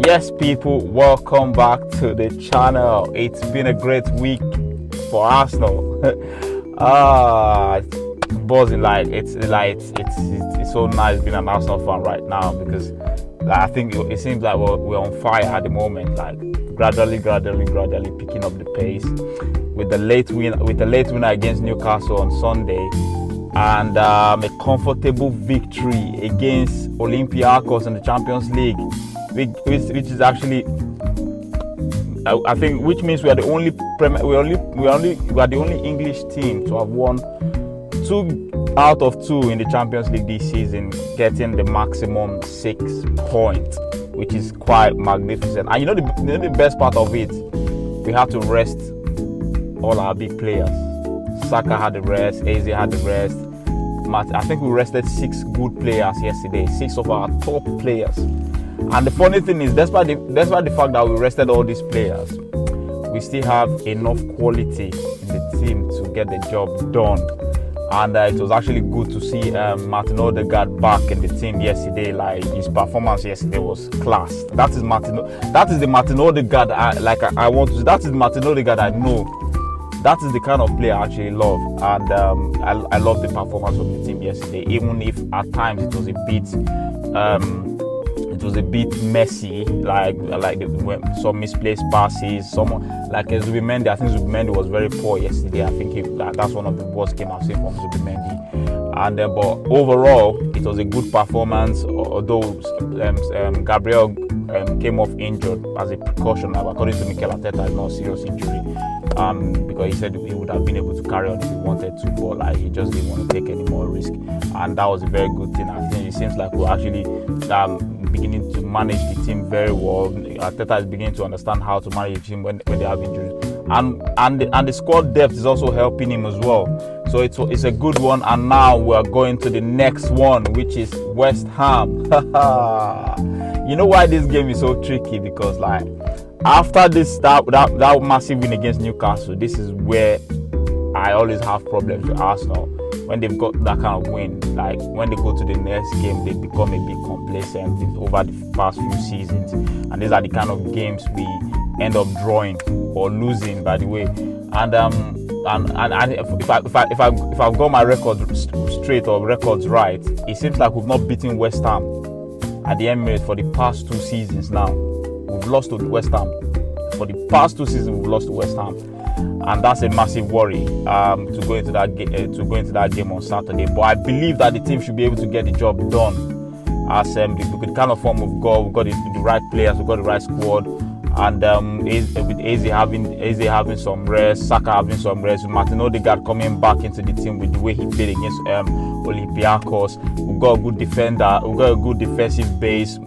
Yes, people, welcome back to the channel. It's been a great week for Arsenal. Buzzing, it's so nice being an Arsenal fan right now, because I think it seems like we're on fire at the moment. Gradually picking up the pace with the late win against Newcastle on Sunday, and a comfortable victory against Olympiacos in the Champions League, which is actually, I think, which means we are the only English team to have won 2 out of 2 in the Champions League this season, getting the maximum 6 points, which is quite magnificent. And you know the best part of it, we had to rest all our big players. Saka had the rest, Eze had the rest. I think we rested 6 good players yesterday, 6 of our top players. And the funny thing is, despite the fact that we rested all these players, we still have enough quality in the team to get the job done. And it was actually good to see Martin Ødegaard back in the team yesterday. His performance yesterday was class. That is the Martin Ødegaard I want to see. That is the Martin Ødegaard I know. That is the kind of player I actually love, and I love the performance of the team yesterday. Even if at times it was a bit messy, some misplaced passes. Zubimendi, I think Zubimendi was very poor yesterday. I think that's one of the worst games I've seen from Zubimendi. And but overall, it was a good performance. Although Gabriel came off injured as a precaution, according to Mikel Arteta, it's not a serious injury. Because he said he would have been able to carry on if he wanted to, but he just didn't want to take any more risk, and that was a very good thing. I think it seems like we're actually beginning to manage the team very well. Arteta is beginning to understand how to manage the team when they have injuries, and the squad depth is also helping him as well. So it's a good one. And now we're going to the next one, which is West Ham. You know why this game is so tricky? Because after that massive win against Newcastle, this is where I always have problems with Arsenal. When they've got that kind of win, when they go to the next game, they become a bit complacent over the past few seasons, and these are the kind of games we end up drawing or losing, by the way. And if I've got my record straight or records right, it seems like we've not beaten West Ham at the Emirates for the past 2 seasons now. We've lost to West Ham. For the past 2 seasons, we've lost to West Ham, and that's a massive worry to go into that game on Saturday. But I believe that the team should be able to get the job done. As the kind of form we've got the right players, we've got the right squad, and with Eze having some rest, Saka having some rest, with Martin Ødegaard coming back into the team with the way he played against Olympiacos, we've got a good defender, we've got a good defensive base.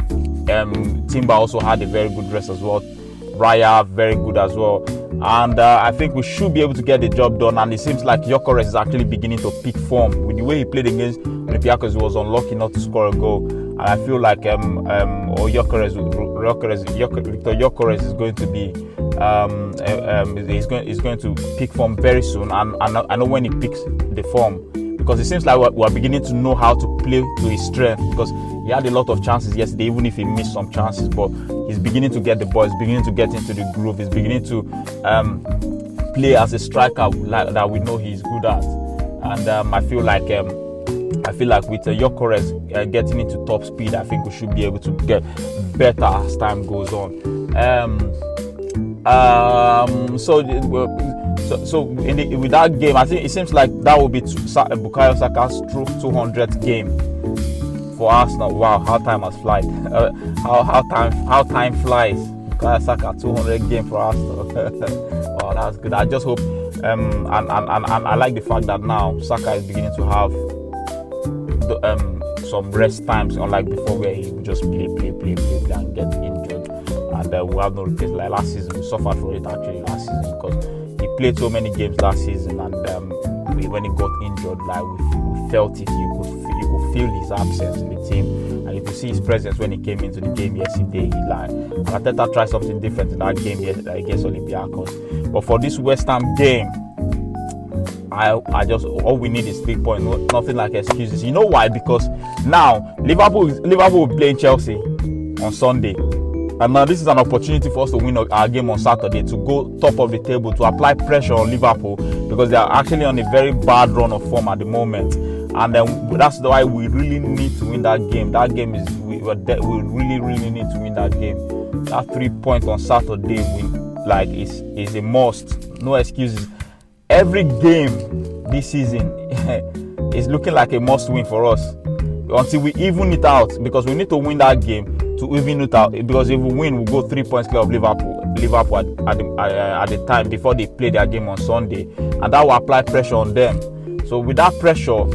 Timber also had a very good rest as well. Raya very good as well, and I think we should be able to get the job done. And it seems like Gyokeres is actually beginning to pick form. With the way he played against Olympiacos, he was unlucky not to score a goal, and I feel like Victor Gyokeres is going to be he's going to pick form very soon, and I know when he picks the form, because it seems like we're beginning to know how to play to his strength, because he had a lot of chances yesterday, even if he missed some chances, but he's beginning to get the ball, he's beginning to get into the groove, he's beginning to play as a striker that we know he's good at. And I feel like with Gyokeres getting into top speed, I think we should be able to get better as time goes on. With that game, I think it seems like that will be Bukayo Saka's 200th game for Arsenal. Wow, how time has flied! How time flies! Bukayo Saka 200 game for Arsenal. Wow, that's good. I just hope, and I like the fact that now Saka is beginning to have some rest times, unlike before where he would just play and get injured, and we have no replace. Like last season, we suffered for it actually last season, because he played so many games last season, and when he got injured, we felt it. You could feel his absence in the team, and you could see his presence when he came into the game yesterday. Arteta tried something different in that game against Olympiacos. But for this West Ham game, I just, all we need is 3 points, nothing like excuses. You know why? Because now Liverpool will play Chelsea on Sunday. And now this is an opportunity for us to win our game on Saturday, to go top of the table, to apply pressure on Liverpool, because they are actually on a very bad run of form at the moment. And that's why we really need to win that game. That game is we really need to win that game. That 3 points on Saturday is a must. No excuses. Every game this season is looking like a must win for us until we even it out, because we need to win that game to even it out, because if we win, we'll go 3 points clear of Liverpool at the time before they play their game on Sunday, and that will apply pressure on them. So with that pressure,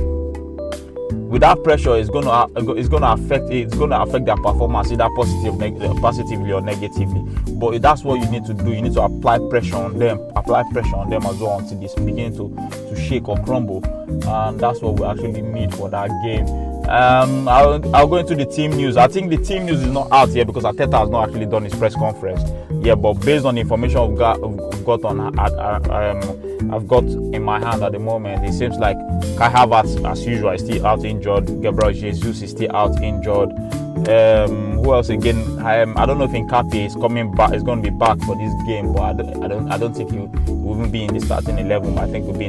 it's going to affect their performance, either positively or negatively. But that's what you need to do. You need to apply pressure on them as well until they begin to shake or crumble, and that's what we actually need for that game. I'll go into the team news. I think the team news is not out yet because Arteta has not actually done his press conference. Yeah, but based on the information I've got in my hand at the moment, it seems like Kai Havertz, as usual, is still out injured. Gabriel Jesus is still out injured. Who else again? I don't know if Nketiah is coming back. Is going to be back for this game, but I don't think he will even be in the starting 11. I think he'll be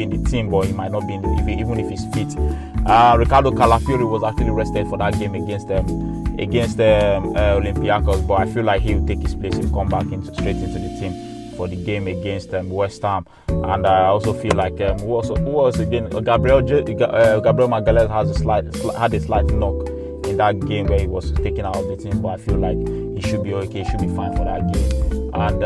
in the team, but he might not be even if he's fit. Ricardo Calafiori was actually rested for that game against Olympiacos, but I feel like he'll take his place. He'll come back straight into the team for the game against West Ham. And I also feel like who else again? Gabriel Magalhaes had a slight knock in that game where he was taken out of the team, but I feel like he should be okay. He should be fine for that game. And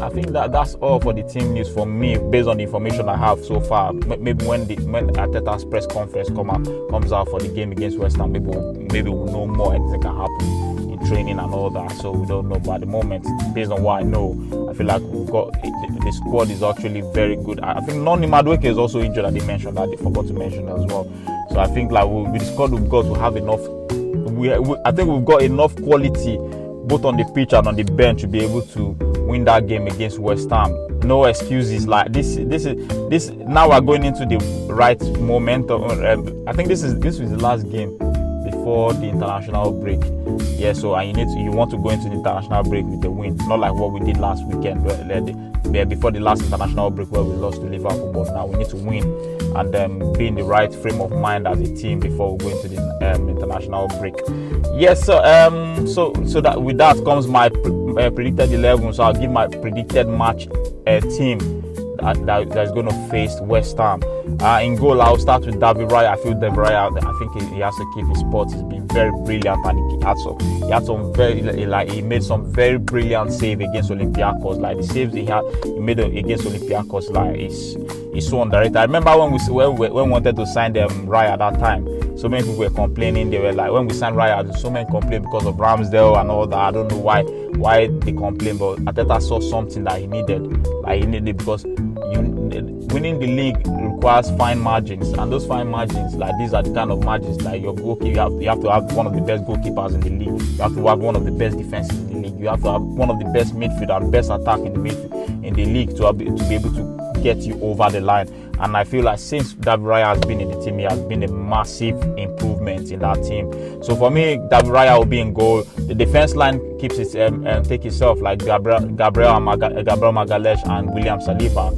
I think that's all for the team news for me, based on the information I have so far. Maybe when Arteta's press conference comes out for the game against West Ham, maybe we'll know more. Anything can happen in training and all that, so we don't know. But at the moment, based on what I know, I feel like we've got the squad is actually very good. I think Matchweek is also injured. They mentioned that. They forgot to mention as well. So I think like with the squad we've got, we have enough. I think we've got enough quality both on the pitch and on the bench to be able to win that game against West Ham. No excuses. Like this is now we're going into the right momentum. I think this is the last game before the international break. Yeah, so and you want to go into the international break with a win, not like what we did last weekend before the last international break where we lost to Liverpool. But now we need to win and be in the right frame of mind as a team before we go into the international break. Yes, so that with that comes my predicted 11. So I'll give my predicted match team that's going to face West Ham. In goal, I'll start with David Raya. I feel David Raya, I think he has to keep his spot. He's been very brilliant, and he made some very brilliant save against Olympiacos. Like the saves he made against Olympiacos, like is so underrated. I remember when we wanted to sign Raya at that time. So many people were complaining. They were like, when we signed Raya, so many complained because of Ramsdale and all that. I don't know why they complained, but Arteta saw something that he needed. Like he needed, because winning the league requires fine margins, and those fine margins, like these are the kind of margins like your goalkeeper. You have to have one of the best goalkeepers in the league. You have to have one of the best defenses in the league. You have to have one of the best midfield and best attack in the league to be able to get you over the line. And I feel like since David Raya has been in the team, he has been a massive improvement in that team. So for me, David Raya will be in goal. The defense line keeps take itself, like Gabriel Magalhaes and William Saliba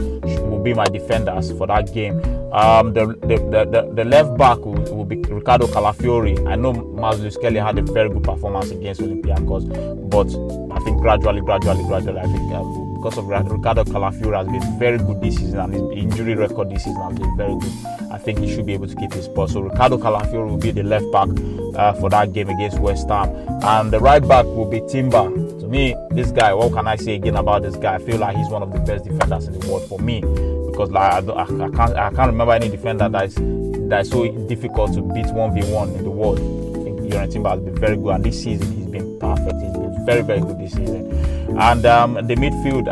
will be my defenders for that game. The left back will be Ricardo Calafiori. I know Mazlus Kelly had a very good performance against Olympiacos, but I think gradually, I think because of Ricardo Calafiori has been very good this season, and his injury record this season has been very good. I think he should be able to keep his spot. So Ricardo Calafiori will be the left back for that game against West Ham, and the right back will be Timber. To me, this guy, what can I say again about this guy? I feel like he's one of the best defenders in the world for me, because like I can't remember any defender that is so difficult to beat 1v1 in the world. I think Yoran Timber has been very good, and this season he's been perfect. He's been very, very good this season. And the midfield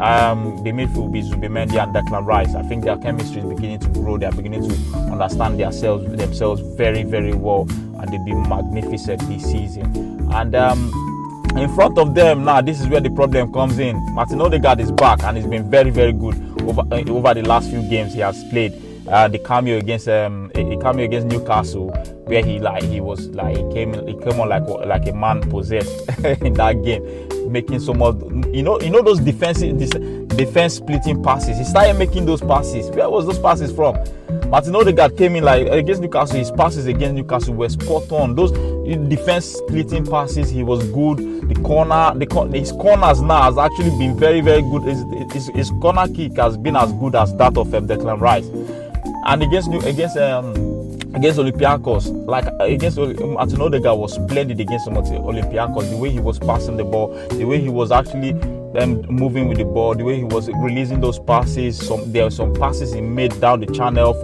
will be Zubimendi and Declan Rice. I think their chemistry is beginning to grow. They are beginning to understand themselves very, very well, and they've been magnificent this season. And in front of them now, this is where the problem comes in. Martin Ødegaard is back, and he's been very, very good over the last few games he has played. The cameo against Newcastle, where he came on like a man possessed in that game, making some of those defense splitting passes. He started making those passes. Where was those passes from? Martin Ødegaard came in like against Newcastle. His passes against Newcastle were spot on. Those defense splitting passes, he was good. His corners now has actually been very, very good. His corner kick has been as good as that of Declan Rice. And against Olympiacos, Martin Ødegaard was splendid against Olympiacos. The way he was passing the ball, the way he was actually moving with the ball, the way he was releasing those passes. There were some passes he made down the channel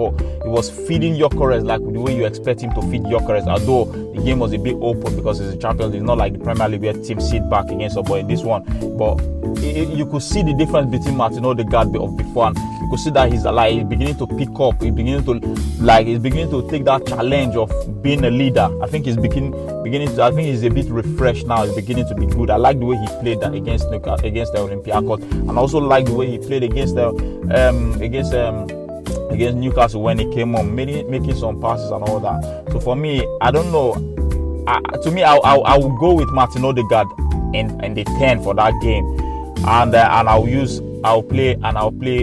he was feeding Gyokeres like the way you expect him to feed Gyokeres. Although the game was a bit open because it's a Champions League, not like the Premier League where teams sit back against somebody in this one. But you could see the difference between Martin Ødegaard of before, and you could see that he's beginning to pick up. He's beginning to take that challenge of being a leader. I think he's I think he's a bit refreshed now. He's beginning to be good. I like the way he played that against the Olympiacos, and I also like the way he played against Newcastle when he came on, making some passes and all that. So for me, I don't know. To me, I will go with Martin Ødegaard in the 10 for that game, and I'll play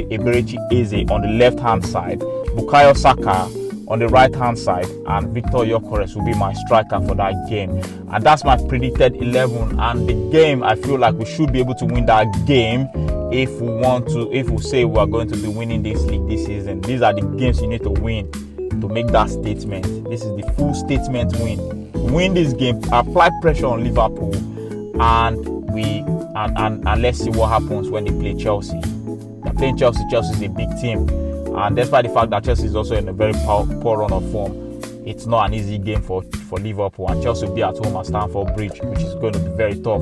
Eberechi Eze on the left hand side, Bukayo Saka on the right hand side, and Victor Gyokeres will be my striker for that game. And that's my predicted 11. And the game, I feel like we should be able to win that game if we say we are going to be winning this league this season. These are the games you need to win to make that statement. This is the full statement win. Win this game, apply pressure on Liverpool, and let's see what happens when they play Chelsea. They're playing Chelsea. Chelsea is a big team, and despite the fact that Chelsea is also in a very poor run of form, it's not an easy game for Liverpool, and Chelsea will be at home at Stamford Bridge, which is going to be very tough.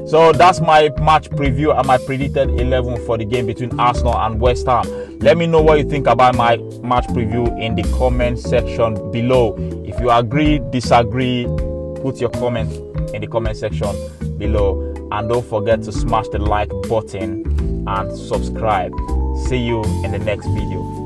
So that's my match preview and my predicted 11 for the game between Arsenal and West Ham. Let me know what you think about my match preview in the comment section below. If you agree, disagree, put your comment in the comment section below. And don't forget to smash the like button and subscribe. See you in the next video.